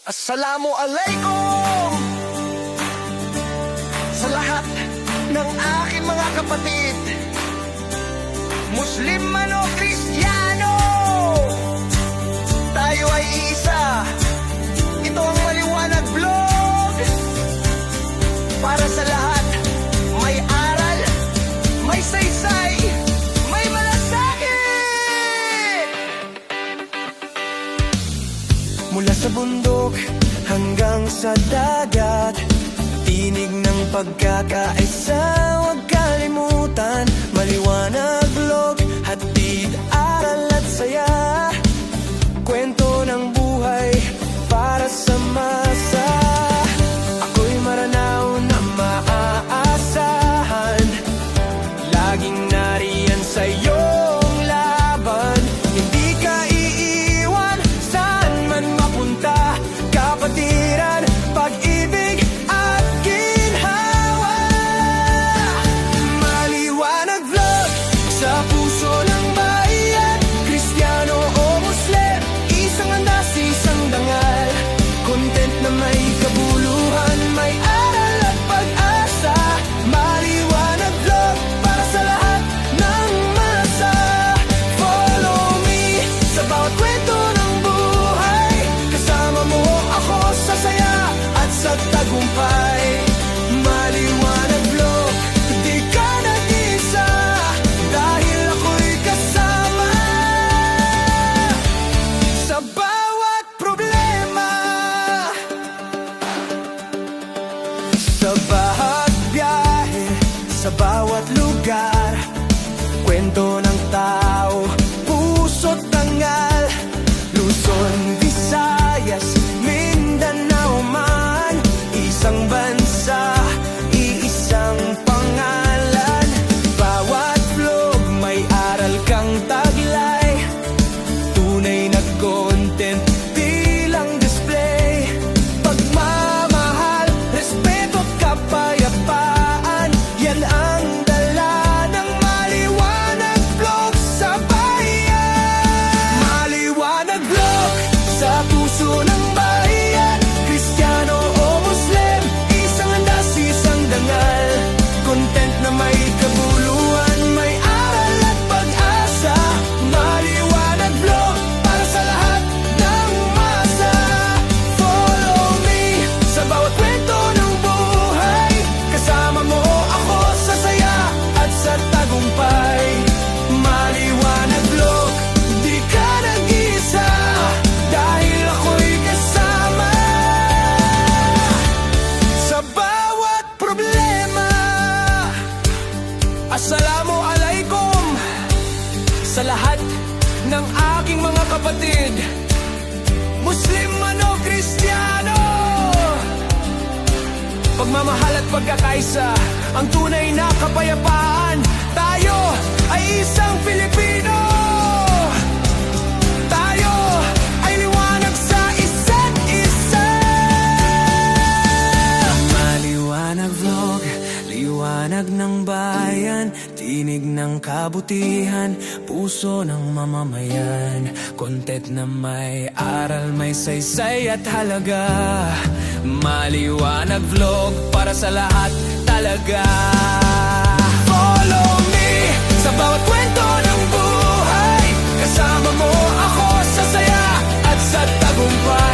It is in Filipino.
Assalamu alaikum sa lahat ng aking mga kapatid, Muslim man o Kristiyano. Tayo ay isa. Ito ang Maliwanag Vlog. Para sa lahat, may aral, may saysay, may malasakit. Mula sa bundok hanggang sa dagat, tinig ng pagkakaisa, huwag kalimutan. Maliwanag Vlog, hatid, aral at saya. Kwento ng buhay para sa masa. Ako'y maranaw na maaasahan, laging nariyan sa iyong laban. Hindi ka iiwan, saan man mapunta. Kapatiran, pag-ibig at ginhawa. Maliwanag Vlog, sa puso ng bayan. Kristiyano o Muslim, isang andas, isang dangal. Content na may kabuluhan, may aral at pag-asa. Maliwanag Vlog, para sa lahat ng masa. Follow me sa bawat kwento ng buhay. Kasama mo ako sa saya at sa tagumpay. Maliwanag Vlog, di ka nag-isa, dahil ako'y kasama sa bawat problema, sa bawat biyahe, sa bawat lugar. Kwento ng tao, puso't tangal. Luzon, Visayas, Mindanao man, isang bansa, iisang pangalan. Bawat vlog may aral kang taglay. Tunay na content, di lang display. Pagmamahal, respeto at kapayapaan, yan ang dala ng Maliwanag Vlog sa bayan. Maliwanag Vlog, sa puso ng bayan. Kristiyano o Muslim, isang andas, isang dangal. Content na may kabuluhan, may aral at pag-asa. Maliwanag Vlog, para sa lahat ng masa. Follow me sa bawat kwento ng buhay. Kasama mo ako sa saya at sa tagumpay. Maliwanag Vlog, di ka nag-isa, dahil ako'y kasama sa bawat problema. Assalamu alaikum sa lahat ng aking mga kapatid, Muslim man o Kristiyano. Pagmamahal at pagkakaisa, ang tunay na kapayapaan. Tayo ay isang Pilipino. Tayo ay liwanag sa isa't isa. Maliwanag Vlog, liwanag ng bayan. Tinig ng kabutihan, puso ng mamamayan. Content na may aral, may saysay at halaga. Maliwanag Vlog, para sa lahat talaga. Follow me sa bawat kwento ng buhay. Kasama mo ako sa saya at sa tagumpay.